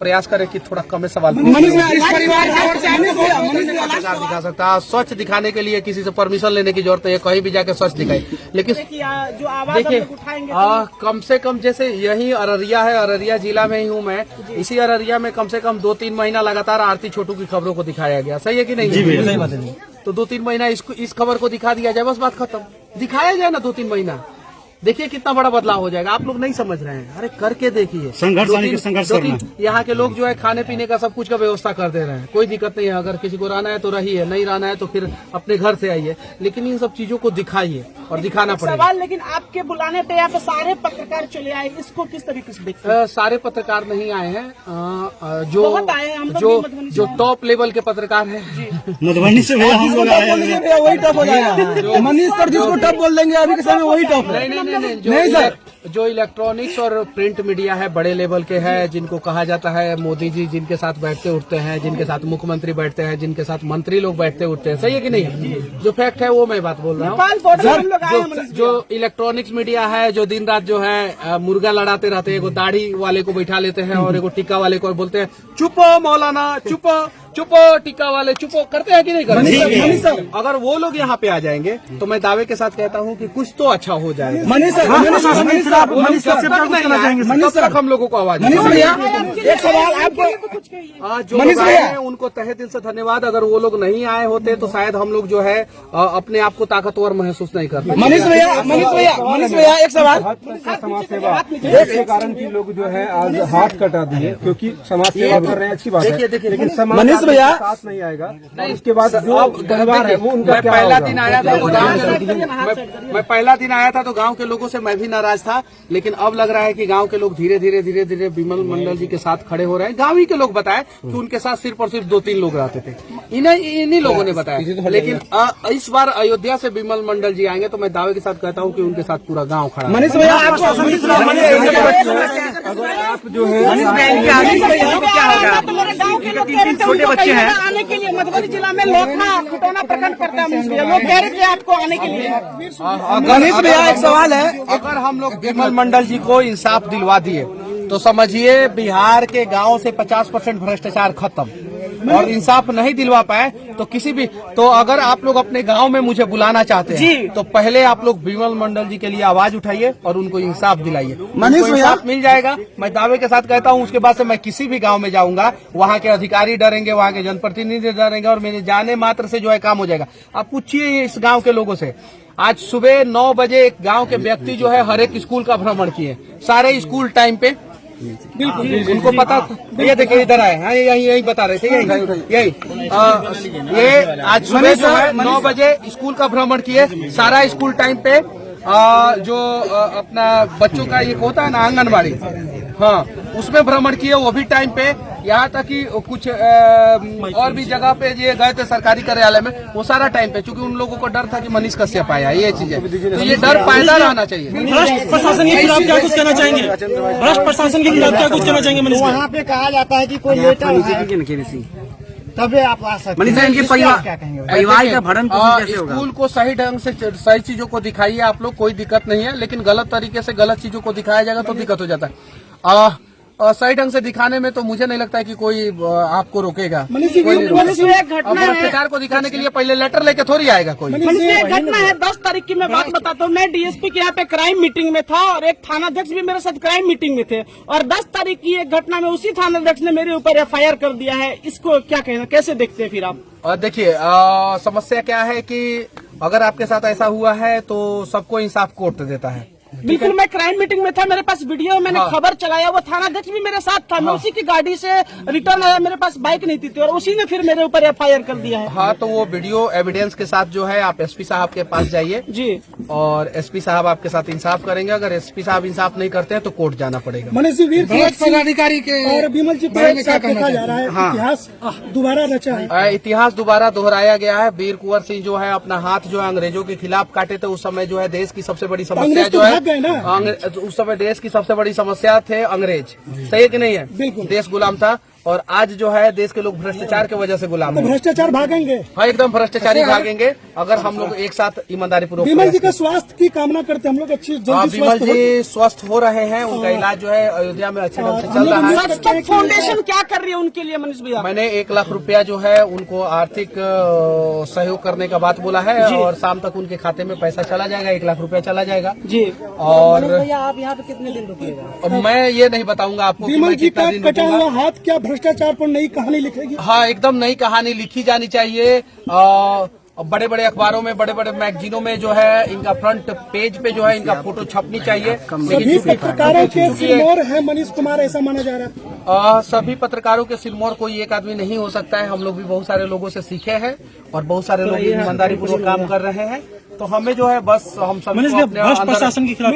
प्रयास करें कि थोड़ा कम सवाल दिखा सकता है। स्वच्छ दिखाने के लिए किसी से परमिशन लेने की जरूरत है, कहीं भी जाके स्वच्छ दिखाए। लेकिन देखिए कम से कम जैसे यही अररिया है, अररिया जिला में ही हूँ मैं, इसी अररिया में कम से कम 2-3 महीना लगातार आरती छोटू की खबरों को दिखाया गया। सही है कि नहीं? सही बात है। तो 2-3 महीना इस खबर को दिखा दिया जाए, बस बात खत्म। दिखाया जाए ना 2-3 महीना, देखिए कितना बड़ा बदलाव हो जाएगा। आप लोग नहीं समझ रहे हैं, अरे करके देखिए। संघर्ष करना। यहाँ के लोग जो है खाने पीने का सब कुछ का व्यवस्था कर दे रहे हैं, कोई दिक्कत नहीं है। अगर किसी को रहना है तो रहिए, नहीं रहना है तो फिर अपने घर से आइए, लेकिन इन सब चीजों को दिखाइए और दिखाना पड़ेगा। सवाल, लेकिन आपके बुलाने पे यहाँ पे सारे पत्रकार चले आए, इसको किस तरीके से देखते हैं? सारे पत्रकार नहीं आए हैं, जो टॉप लेवल के पत्रकार हैं। मधुबनी से वही टॉप हो जाएगा। मनीष सर जिसको टॉप बोल देंगे अभी के समय वही टॉप है। नहीं सर, जो इलेक्ट्रॉनिक्स और प्रिंट मीडिया है बड़े लेवल के हैं, जिनको कहा जाता है मोदी जी जिनके साथ बैठते उठते हैं, जिनके साथ मुख्यमंत्री बैठते हैं, जिनके साथ मंत्री लोग बैठते उठते हैं। सही है कि नहीं? जो फैक्ट है वो मैं बात बोल रहा हूँ। जो इलेक्ट्रॉनिक्स मीडिया है, जो दिन रात जो है मुर्गा लड़ाते रहते हैं, एगो दाढ़ी वाले को बैठा लेते हैं और एगो टिक्का वाले को बोलते हैं चुपो मौलाना, चुपो चुपो, टिक्का वाले चुपो, करते हैं कि नहीं करते? अगर वो लोग यहाँ पे आ जाएंगे तो मैं दावे के साथ कहता हूँ कि कुछ तो अच्छा हो जाएगा। मनीष सर हम लोगों को आवाज। एक सवाल आपको, जो लोग आए हैं उनको तहे दिल से धन्यवाद। अगर वो लोग नहीं आए होते तो शायद हम लोग जो है अपने आप को ताकतवर महसूस नहीं करते। मनीष भैया एक सवाल। समाज सेवा इसके कारण की लोग जो है आज हाथ कटा दिए, क्योंकि समाज सेवा कर रहे हैं, अच्छी बात है, लेकिन समाज भैया साथ नहीं आएगा। उसके बाद जो व्यवहार है वो उनका क्या पहला दिन आया था तो मैं पहला दिन आया था तो गांव के लोगों से मैं भी नाराज था, लेकिन अब लग रहा है कि गांव के लोग धीरे धीरे विमल मंडल जी के साथ खड़े हो रहे हैं। गांव ही के लोग बताए कि उनके साथ सिर्फ और सिर्फ 2-3 लोग रहते थे, इन्हीं लोगों ने बताया। लेकिन इस बार अयोध्या से विमल मंडल जी आएंगे तो मैं दावे के साथ कहता हूँ कि उनके साथ पूरा गाँव खड़ा है। मनीष भैया आप जो है छोटे बच्चे हैं आने के लिए मधुबनी जिला में खटौना प्रखंड पड़ता है, लोग कह रहे थे आपको आने के लिए। मनीष भैया एक सवाल है, अगर हम लोग विमल मंडल जी को इंसाफ दिलवा दिए तो समझिए बिहार के गांव से 50% भ्रष्टाचार खत्म। और इंसाफ नहीं दिलवा पाए तो किसी भी, तो अगर आप लोग अपने गांव में मुझे बुलाना चाहते हैं तो पहले आप लोग विमल मंडल जी के लिए आवाज उठाइए और उनको इंसाफ दिलाइए। मनीष भैया इंसाफ मिल जाएगा, मैं दावे के साथ कहता हूं। उसके बाद से मैं किसी भी गांव में जाऊंगा, वहां के अधिकारी डरेंगे, वहां के जनप्रतिनिधि डरेंगे और मेरे जाने मात्र से जो है काम हो जाएगा। आप पूछिए इस गाँव के लोगों से, आज सुबह 9 बजे एक गाँव के व्यक्ति जो है हर एक स्कूल का भ्रमण किए, सारे स्कूल टाइम पे, बिल्कुल उनको पता। ये देखिए इधर आए, हाँ यही बता रहे थे, यही ये आज सुबह जो है 9 बजे स्कूल का भ्रमण किए, सारा स्कूल टाइम पे। जो अपना बच्चों का ये होता है ना आंगनबाड़ी, हाँ उसमें भ्रमण किए, वो भी टाइम पे। यहाँ तक कि कुछ और भी जगह पे ये गए थे सरकारी कार्यालय में, वो सारा टाइम पे, क्योंकि उन लोगों को डर था कि मनीष कश्यप आया, ये चीजें। तो ये डर पैदा रहना चाहिए। भ्रष्ट प्रशासन के खिलाफ क्या कुछ कहना चाहेंगे? भ्रष्ट प्रशासन के खिलाफ क्या कुछ कहना चाहेंगे मनीष? वहाँ पे कहा जाता है कि कोई लेटर तभी आप आ सकते हैं। इनके परिवार का भरण कैसे होगा? स्कूल को सही ढंग से सही चीजों को दिखाइए आप लोग, कोई दिक्कत नहीं है, लेकिन गलत तरीके से गलत चीजों को दिखाया जाएगा तो दिक्कत हो जाता है। सही ढंग से दिखाने में तो मुझे नहीं लगता है कि कोई आपको रोकेगा। भ्रष्टाचार को दिखाने के लिए पहले लेटर लेके थोड़ी आएगा कोई। एक घटना है 10 तारीख की मैं बात बताता हूँ। मैं डीएसपी के यहाँ पे क्राइम मीटिंग में था और एक थानाध्यक्ष भी मेरे साथ क्राइम मीटिंग में थे, और 10 तारीख की एक घटना में उसी थानाध्यक्ष ने मेरे ऊपर FIR कर दिया है। इसको क्या कहना, कैसे देखते हैं फिर आप? देखिए समस्या क्या है कि अगर आपके साथ ऐसा हुआ है तो सबको इंसाफ कोर्ट देता है। बिल्कुल, मैं क्राइम मीटिंग में था, मेरे पास वीडियो, मैंने खबर चलाया, वो थानाध्यक्ष भी मेरे साथ था। मैं उसी की गाड़ी से रिटर्न आया, मेरे पास बाइक नहीं थी और उसी ने फिर मेरे ऊपर FIR कर दिया है। हाँ, तो वो वीडियो एविडेंस के साथ जो है आप SP साहब के पास जाइए जी, और SP साहब आपके साथ इंसाफ करेंगे। अगर SP साहब इंसाफ नहीं करते हैं तो कोर्ट जाना पड़ेगा। मनीष जी, पदाधिकारी के और विमल जी पर देखा जा रहा है, इतिहास दोबारा रचा है, इतिहास दोबारा दोहराया गया है। वीर कुंवर सिंह जो है अपना हाथ जो है अंग्रेजों के खिलाफ काटे थे, उस समय जो है देश की सबसे बड़ी समस्या जो है उस समय देश की सबसे बड़ी समस्या थे अंग्रेज। सही है कि नहीं है? देश गुलाम था। और आज जो है देश के लोग भ्रष्टाचार की वजह से गुलाम हैं। भ्रष्टाचार भागेंगे। हाँ, एकदम भ्रष्टाचारी भागेंगे अगर हम लोग एक साथ ईमानदारी पूर्वक। विमल जी का स्वास्थ्य की कामना करते हैं हम लोग, अच्छी जल्दी विमल जी स्वस्थ हो रहे हैं, उनका इलाज जो है अयोध्या में अच्छे ढंग से चल रहा है। सच फाउंडेशन क्या कर रही है उनके लिए मनीष भैया? मैंने 1 लाख रुपया जो है उनको आर्थिक सहयोग करने का बात बोला है और शाम तक उनके खाते में पैसा चला जाएगा, 1 लाख रुपया चला जाएगा जी। और भैया आप यहाँ पे कितने दिन रुकिएगा? मैं ये नहीं बताऊंगा आपको कि विमल मैं जी कितना का दिन कटा रुकूंगा। हुआ हाथ क्या भ्रष्टाचार पर नई कहानी लिखेगी? हाँ, एकदम नई कहानी लिखी जानी चाहिए। बड़े बड़े अखबारों में, बड़े बड़े मैगजीनों में जो है इनका फ्रंट पेज पे जो है इनका फोटो छपनी चाहिए। सभी पत्रकारों के सिरमौर है मनीष कुमार, ऐसा माना जा रहा है। सभी पत्रकारों के सिरमौर कोई एक आदमी नहीं हो सकता है। हम लोग भी बहुत सारे लोगों से सीखे हैं और बहुत सारे लोग ईमानदारी पूर्वक काम कर रहे हैं। तो हमें जो है बस हम सभी को अपने प्रशासन के खिलाफ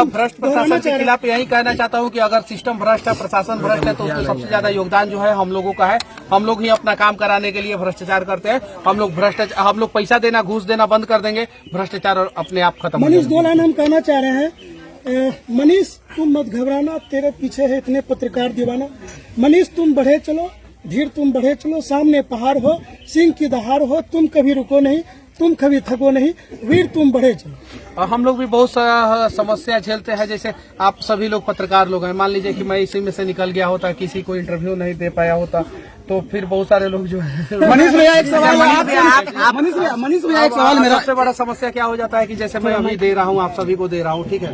भ्रष्ट प्रशासन के खिलाफ यही कहना चाहता हूँ कि अगर सिस्टम भ्रष्ट है, प्रशासन भ्रष्ट है, तो उसमें सबसे ज्यादा योगदान जो है हम लोगों का है। हम लोग ही अपना काम कराने के लिए भ्रष्टाचार करते हैं। हम लोग पैसा देना, घूस देना बंद कर देंगे, भ्रष्टाचार और अपने आप खत्म हो मनीष, जाएगा। 2 लाइन हम कहना चाह रहे हैं। मनीष तुम मत घबराना, तेरे पीछे है इतने पत्रकार दीवाना। मनीष तुम बढ़े चलो, धीर तुम बढ़े चलो, सामने पहाड़ हो, सिंह की दहाड़ हो, तुम कभी रुको नहीं, तुम कभी थको नहीं, वीर तुम बढ़े चलो। हम लोग भी बहुत सारा समस्या झेलते हैं, जैसे आप सभी लोग पत्रकार लोग हैं। मान लीजिए कि मैं इसी में से निकल गया होता, किसी को इंटरव्यू नहीं दे पाया होता, तो फिर बहुत सारे लोग जो है। मनीष भैया एक सवाल, मनीष भैया एक सवाल मेरा। सबसे बड़ा समस्या क्या हो जाता है कि जैसे मैं अभी दे रहा हूँ, आप सभी को दे रहा हूँ, ठीक है,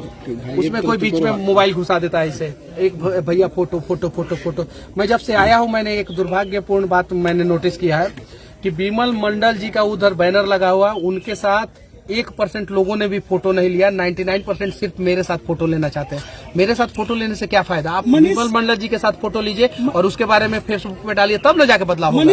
उसमें कोई बीच में मोबाइल घुसा देता है। इसे एक भैया फोटो फोटो फोटो फोटो। मैं जब से आया हूँ मैंने एक दुर्भाग्यपूर्ण बात मैंने नोटिस किया है कि विमल मंडल जी का उधर बैनर लगा हुआ, उनके साथ 1% लोगों ने भी फोटो नहीं लिया। 99% सिर्फ मेरे साथ फोटो लेना चाहते हैं। मेरे साथ फोटो लेने से क्या फायदा? आप विमल मंडल जी के साथ फोटो लीजिए और उसके बारे में फेसबुक पे डालिए, तब न जाके बदलाव होगा।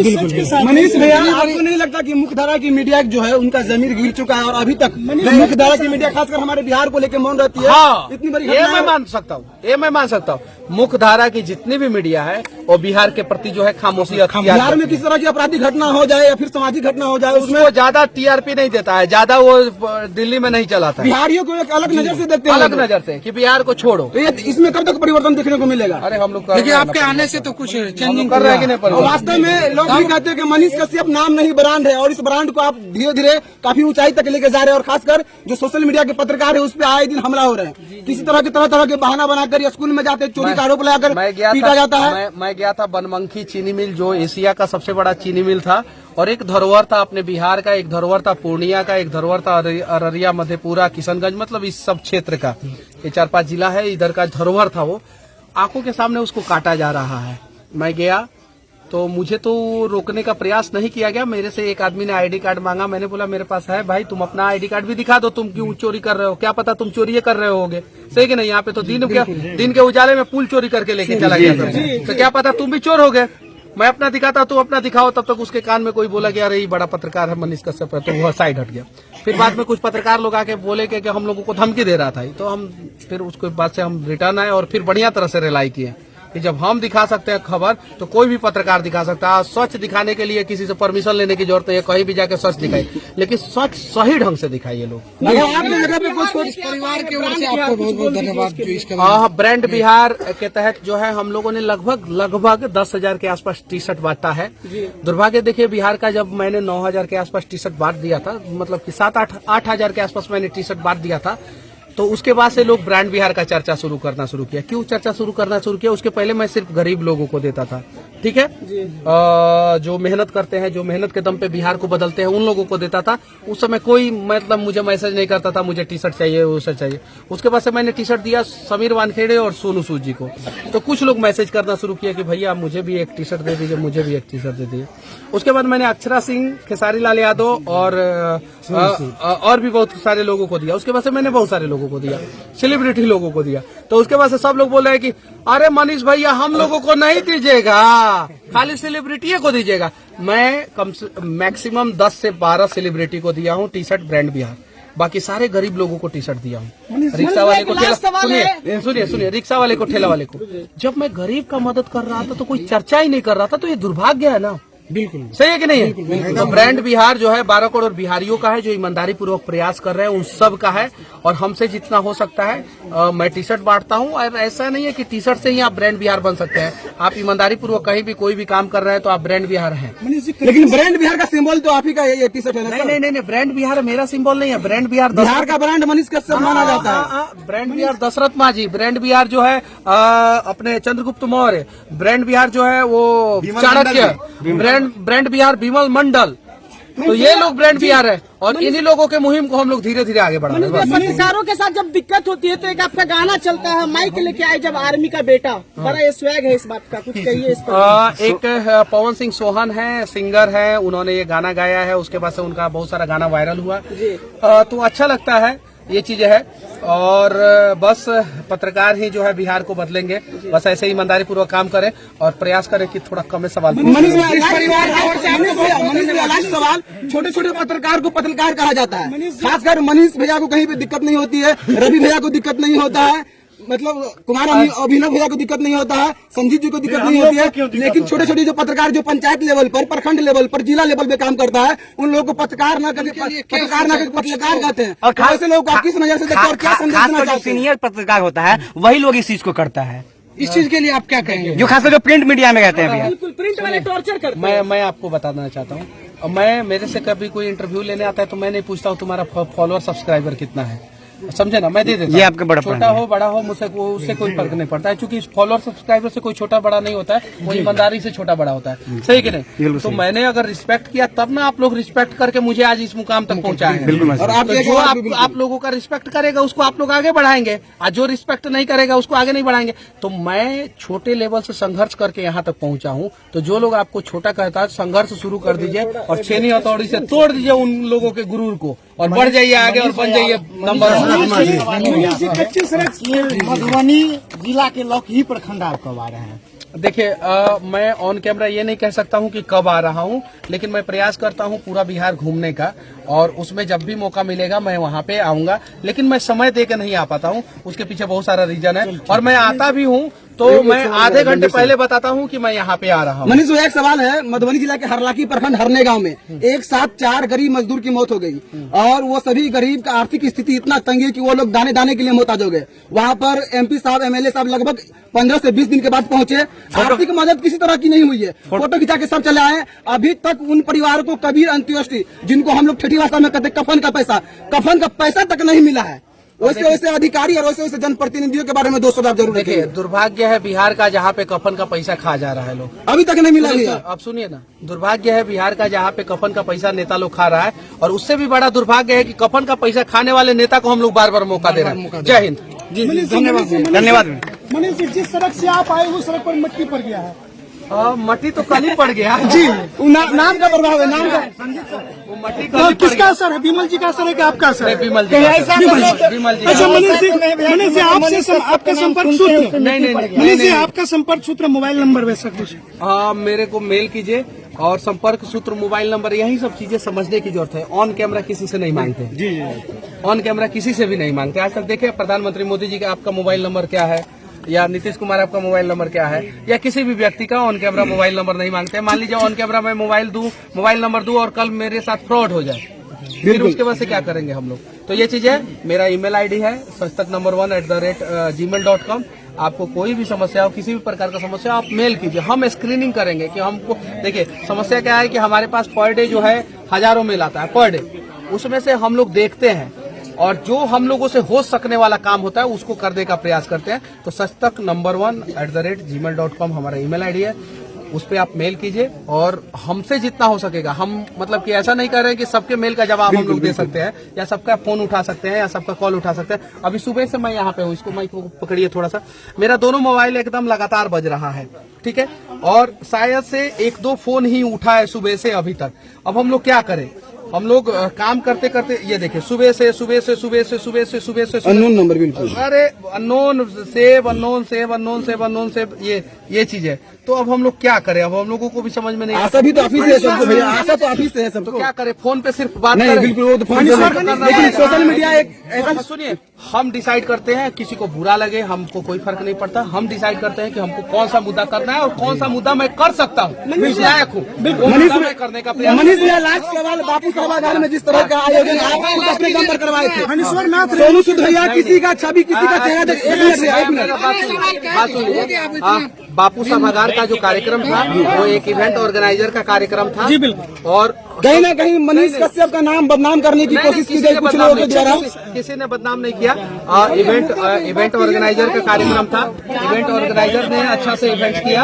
मनीष भैया, आपको नहीं लगता कि मुख्यधारा की मीडिया जो है उनका जमीर गिर चुका है और अभी तक मुख्यधारा की मीडिया खासकर हमारे बिहार को लेकर मौन रहती है? हाँ, इतनी बड़ी ये मैं मान सकता हूँ, ये मैं मान सकता हूँ। मुख्य धारा की जितनी भी मीडिया है वो बिहार के प्रति जो है खामोशी बिहार में किस तरह की आपराधिक घटना हो जाए या फिर सामाजिक घटना हो जाए, उसमें उसमें ज्यादा टीआरपी नहीं देता है, ज्यादा वो दिल्ली में नहीं चलाता है। बिहारियों को एक अलग नजर से देखते हैं, अलग नजर से कि बिहार को छोड़ो। तो ये इसमें कब तक परिवर्तन देखने को मिलेगा? अरे हम लोग देखिए आपके आने से तो कुछ चेंजिंग कर रहे हैं कि नहीं? और वास्तव में लोग भी कहते हैं कि मनीष कश्यप नाम नहीं ब्रांड है और इस ब्रांड को आप धीरे धीरे काफी ऊंचाई तक लेके जा रहे हैं और खासकर जो सोशल मीडिया के पत्रकार है उस पर आए दिन हमला हो रहे हैं। किसी तरह के तरह के बहाना बनाकर स्कूल में जाते चोरी का आरोप लगाकर पीटा जाता है। मैं गया था बनमंखी चीनी मिल, जो एशिया का सबसे बड़ा चीनी मिल था और एक धरोहर था अपने बिहार का, एक धरोहर था पूर्णिया का, एक धरोहर था अररिया, मधेपुरा, किशनगंज, मतलब इस सब क्षेत्र का, ये 4-5 जिला है, इधर का धरोहर था। वो आंखों के सामने उसको काटा जा रहा है। मैं गया तो मुझे तो रोकने का प्रयास नहीं किया गया। मेरे से एक आदमी ने आईडी कार्ड मांगा, मैंने बोला मेरे पास है भाई, तुम अपना आईडी कार्ड भी दिखा दो, तुम क्यों चोरी कर रहे हो? क्या पता तुम चोरी कर रहे होगे, सही कि नहीं? यहाँ पे तो दिन के उजाले में पुल चोरी करके लेके चला गया था, तो क्या पता तुम भी चोर हो गए। मैं अपना दिखाता, तुम अपना दिखाओ। तब तक उसके कान में कोई बोला कि अरे ये बड़ा पत्रकार है मनीष कश्यप है, तो वह साइड हट गया। फिर बाद में कुछ पत्रकार लोग आके बोले कि हम लोगों को धमकी दे रहा था, तो हम फिर उसके बाद से हम रिटर्न आए और फिर बढ़िया तरह से रिलाई किए कि जब हम दिखा सकते हैं खबर तो कोई भी पत्रकार दिखा सकता है। सच दिखाने के लिए किसी से परमिशन लेने की जरूरत है, कहीं भी जाके सच दिखाई, लेकिन सच सही ढंग से दिखाइए लोग। आपकी जगह पे कुछ परिवार की ओर से आपको बहुत बहुत धन्यवाद जो इसके ब्रांड बिहार के तहत जो है हम लोगों ने लगभग 10,000 के आसपास टी शर्ट बांटा है। दुर्भाग्य देखिए बिहार का, जब मैंने 9,000 के आसपास टी शर्ट बांट दिया था, मतलब कि 7-8 के आसपास मैंने टी शर्ट बांट दिया था, तो उसके बाद से लोग ब्रांड बिहार का चर्चा शुरू करना शुरू किया। क्यों चर्चा शुरू करना शुरू किया? उसके पहले मैं सिर्फ गरीब लोगों को देता था, ठीक है, जो मेहनत करते हैं, जो मेहनत के दम पे बिहार को बदलते हैं, उन लोगों को देता था। उस समय कोई मतलब मुझे मैसेज नहीं करता था मुझे टी शर्ट चाहिए, वो शर्ट चाहिए। उसके बाद से मैंने टी शर्ट दिया समीर वानखेड़े और सोनू सूद जी को, तो कुछ लोग मैसेज करना शुरू किया कि भैया मुझे भी एक टी शर्ट दे दीजिए, मुझे भी एक टी शर्ट दे दीजिए। उसके बाद मैंने अक्षरा सिंह, खेसारी लाल यादव और भी बहुत सारे लोगों को दिया। उसके बाद से मैंने बहुत सारे लोगों को दिया, सेलिब्रिटी लोगों को दिया। तो उसके बाद से सब लोग बोल रहे हैं कि अरे मनीष भैया हम लोगों को नहीं दीजिएगा, खाली सेलिब्रिटी को दीजिएगा। मैं मैक्सिमम 10 से 12 सेलिब्रिटी को दिया हूँ टी शर्ट ब्रांड बिहार, बाकी सारे गरीब लोगों को टी शर्ट दिया हूँ। रिक्शा वाले को, सुनिए, रिक्शा वाले को, ठेला वाले को। जब मैं गरीब का मदद कर रहा था तो कोई चर्चा ही नहीं कर रहा था, तो ये दुर्भाग्य है ना। बिल्कुल सही है कि नहीं है? तो ब्रांड बिहार जो है 12 करोड़ बिहारियों का है, जो ईमानदारी पूर्वक प्रयास कर रहे हैं उन सब का है। और हमसे जितना हो सकता है मैं टी शर्ट बांटता हूं। और ऐसा नहीं है कि टी शर्ट से ही आप ब्रांड बिहार बन सकते हैं। आप ईमानदारी पूर्वक कहीं भी कोई भी काम कर रहे हैं तो आप ब्रांड बिहार हैं। लेकिन ब्रांड बिहार का सिंबल तो आप ही का ये टी शर्ट है ना? नहीं, ब्रांड बिहार मेरा सिंबल नहीं है। ब्रांड बिहार बिहार का ब्रांड मनीष कश्यप माना जाता है। ब्रांड बिहार दशरथ माझी, ब्रांड बिहार जो है अपने चंद्रगुप्त मौर्य, ब्रांड बिहार जो है वो चाणक्य, ब्रांड बिहार विमल मंडल। तो ये लोग ब्रांड बिहार है और इन्हीं लोगों के मुहिम को हम लोग धीरे धीरे आगे बढ़ा रहे हैं। पत्रकारों के साथ जब दिक्कत होती है तो एक आपका गाना चलता है, माइक लेके आए जब आर्मी का बेटा, बड़ा ये स्वैग है इस बात का, कुछ कहिए इस पर। एक पवन सिंह सोहन है, सिंगर है, उन्होंने ये गाना गाया है। उसके बाद से उनका बहुत सारा गाना वायरल हुआ। तो अच्छा लगता है, ये चीजें है। और बस पत्रकार ही जो है बिहार को बदलेंगे। बस ऐसे ईमानदारी पूर्वक काम करें और प्रयास करें कि थोड़ा कम सवाल। मनीष सवाल, छोटे छोटे पत्रकार को पत्रकार कहा जाता है। खासकर मनीष भैया को कहीं पे दिक्कत नहीं होती है, रवि भैया को दिक्कत नहीं होता है, मतलब कुमार अभिनव भैया को दिक्कत नहीं होता है, संजीव जी को दिक्कत नहीं होती है। लेकिन छोटे छोटे जो पत्रकार जो पंचायत लेवल पर, प्रखंड लेवल पर, जिला लेवल पे काम करता है, उन लोगों को पत्रकार न करके पत्रकार कहते हैं। और ऐसे लोग आप किस नजर से देखते हैं और क्या संदेश देना चाहते हैं? सीनियर पत्रकार होता है वही लोग इस चीज को करता है। इस चीज के लिए आप क्या कहेंगे? जो खासकर जो प्रिंट मीडिया में कहते हैं भैया, बिल्कुल प्रिंट वाले टॉर्चर करते हैं। मैं आपको बताना चाहता हूँ, मैं मेरे से कभी कोई इंटरव्यू लेने आता है तो मैं नहीं पूछता हूँ तुम्हारा फॉलोअर सब्सक्राइबर कितना है, समझे ना, मैं दे देता। ये आपका बड़ा छोटा हो बड़ा हो मुझसे उससे कोई फर्क नहीं पड़ता है, क्योंकि फॉलोअर सब्सक्राइबर से कोई छोटा बड़ा नहीं होता है, वो ईमानदारी से छोटा बड़ा होता है। सही कि नहीं? तो मैंने अगर रिस्पेक्ट किया तब ना आप लोग रिस्पेक्ट करके मुझे आज इस मुकाम तक पहुंचाए हैं। और आप लोगों का रिस्पेक्ट करेगा उसको आप लोग आगे बढ़ाएंगे, और जो रिस्पेक्ट नहीं करेगा उसको आगे नहीं बढ़ाएंगे। तो मैं छोटे लेवल से संघर्ष करके यहाँ तक पहुंचा हूँ। तो जो लोग आपको छोटा कहता है, संघर्ष शुरू कर दीजिए और छेनी हथौड़ी से तोड़ दीजिए उन लोगों के गुरूर को और बढ़ जाइए आगे और बन जाइए नंबर। कच्ची सड़क मधुबनी जिला के लौकही प्रखंड आप कब आ रहे हैं? देखिए मैं ऑन कैमरा ये नहीं कह सकता हूँ कि कब आ रहा हूँ, लेकिन मैं प्रयास करता हूँ पूरा बिहार घूमने का, और उसमें जब भी मौका मिलेगा मैं वहाँ पे आऊंगा। लेकिन मैं समय दे के नहीं आ पाता हूँ, उसके पीछे बहुत सारा रीजन है। और मैं आता भी हूँ तो मैं आधे घंटे पहले बताता हूँ कि मैं यहाँ पे आ रहा हूँ। मनीष एक सवाल है, मधुबनी जिला के हरलाकी प्रखंड हरने गांव में एक साथ 4 गरीब मजदूर की मौत हो गई, और वो सभी गरीब का आर्थिक स्थिति इतना तंग है कि वो लोग दाने दाने के लिए मोहताज हो गए। वहाँ पर MP साहब, MLA साहब लगभग 15 से 20 दिन के बाद पहुंचे। आर्थिक मदद किसी तरह की नहीं हुई है, फोटो खिंचा के सब चले आए। अभी तक उन परिवारों को कबीर अंत्योष्टि, जिनको हम लोग ठेठी भाषा में कहते हैं कफन का पैसा तक नहीं मिला है। वैसे अधिकारी और वैसे जनप्रतिनिधियों के बारे में 200 बार जरूर देखिए। दुर्भाग्य है बिहार का जहाँ पे कफन का पैसा खा जा रहा है लोग, अभी तक नहीं मिला है। अब सुनिए ना, दुर्भाग्य है बिहार का जहाँ पे कफन का पैसा नेता लोग खा रहा है, और उससे भी बड़ा दुर्भाग्य है कि कफन का पैसा खाने वाले नेता को हम लोग बार बार मौका दे रहे हैं। जय हिंद। धन्यवाद। मनीष जी, जिस सड़क से आप आए वो सड़क पर मिट्टी पड़ गया है। मट्टी तो कल ही पड़ गया जी, नाम का प्रभाव है, नाम का। वो मट्टी तो किसका असर है? विमल जी का असर है कि आपका असर है? विमल जी। अच्छा मनीष जी, आपसे आपका संपर्क सूत्र नहीं मनीष जी, आपका संपर्क सूत्र मोबाइल नंबर वैसा कुछ? मेरे को मेल कीजिए, और संपर्क सूत्र, मोबाइल नंबर, यही सब चीजें समझने की जरूरत है। ऑन कैमरा किसी से नहीं मांगते जी, ऑन कैमरा किसी से भी नहीं मांगते। आज तक देखिए प्रधानमंत्री मोदी जी का आपका मोबाइल नंबर क्या है, या नीतीश कुमार आपका मोबाइल नंबर क्या है, या किसी भी व्यक्ति का ऑन कैमरा मोबाइल नंबर नहीं मांगते। मान लीजिए ऑन कैमरा मैं मोबाइल नंबर दूं और कल मेरे साथ फ्रॉड हो जाए, फिर उसके बाद से क्या करेंगे हम लोग? तो ये चीजें, मेरा ईमेल आईडी है sajtak1@gmail.com। आपको कोई भी समस्या हो, किसी भी प्रकार का समस्या, आप मेल कीजिए, हम स्क्रीनिंग करेंगे कि हमको। देखिए समस्या क्या है कि हमारे पास पर डे जो है हजारों मेल आता है पर डे, उसमें से हम लोग देखते हैं और जो हम लोगों से हो सकने वाला काम होता है उसको करने का प्रयास करते हैं। तो sajtak1@gmail.com हमारा ईमेल आईडी है, उस पे आप मेल कीजिए, और हमसे जितना हो सकेगा हम, मतलब कि ऐसा नहीं कर रहे हैं कि सबके मेल का जवाब हम लोग दे सकते हैं, या सबका फोन उठा सकते हैं, या सबका कॉल उठा सकते हैं। अभी सुबह से मैं यहाँ पे हूँ, इसको माइक को पकड़िए थोड़ा सा, मेरा दोनों मोबाइल एकदम लगातार बज रहा है, ठीक है, और शायद से 1-2 फोन ही उठा है सुबह से अभी तक। अब हम लोग क्या करें? हम लोग काम करते करते, ये देखिए सुबह से अननोन नंबर, बिल्कुल, अरे अननोन सेव, ये चीज है। तो अब हम लोग क्या करें? अब हम लोगों को भी समझ में नहीं, आशा भी तो ऑफिस है सबको भैया, आशा तो ऑफिस है सबको। क्या करें? फोन पे सिर्फ बात करें, बिल्कुल, लेकिन सोशल मीडिया एक ऐसा, सुनिए हम डिसाइड करते हैं, किसी को बुरा लगे हमको कोई फर्क नहीं पड़ता। हम डिसाइड करते हैं कि हमको कौन सा मुद्दा करना है और कौन सा मुद्दा मैं कर सकता हूँ, लायक हूँ, वो मुद्दा मैं करने का प्रयास। मनीष भैया, लास्ट सवाल, बापू सभागार में जिस तरह का आयोजन आप खुद अपने दम पर करवाए थे, हनीश्वर नाथ सोनू सूद भैया किसी का छवि, किसी का चेहरा एक मिनट बात सुनिए। बापू सभागार का जो कार्यक्रम था वो एक इवेंट ऑर्गेनाइजर का कार्यक्रम था जी, बिल्कुल। और कहीं ना कहीं मनीष कश्यप का नाम बदनाम करने की कोशिश की गई कुछ लोगों के द्वारा। किसी ने बदनाम नहीं किया। इवेंट ऑर्गेनाइजर का कार्यक्रम था। इवेंट ऑर्गेनाइजर ने अच्छा से इवेंट किया,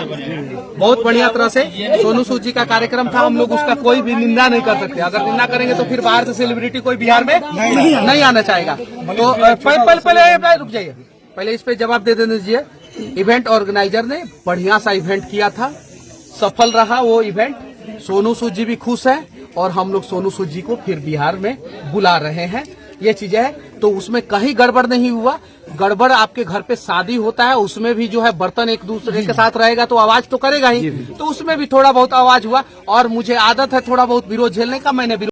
बहुत बढ़िया तरह से। सोनू सूद जी का कार्यक्रम था, हम लोग उसका कोई भी निंदा नहीं कर सकते। अगर निंदा करेंगे तो फिर बाहर से सेलिब्रिटी कोई बिहार में नहीं आना चाहेगा। तो पहले रुक जाइए, पहले इस पे जवाब दे देने दीजिए। इवेंट ऑर्गेनाइजर ने बढ़िया सा इवेंट किया था, सफल रहा वो इवेंट। सोनू सूद जी भी खुश है और हम लोग सोनू सूद जी को फिर बिहार में बुला रहे हैं। ये चीजें है, तो उसमें कहीं गड़बड़ नहीं हुआ। गड़बड़ आपके घर पे शादी होता है, उसमें भी जो है बर्तन एक दूसरे के साथ रहेगा तो आवाज तो करेगा ही, तो उसमें भी थोड़ा बहुत आवाज हुआ। और मुझे आदत है थोड़ा बहुत विरोध झेलने का, मैंने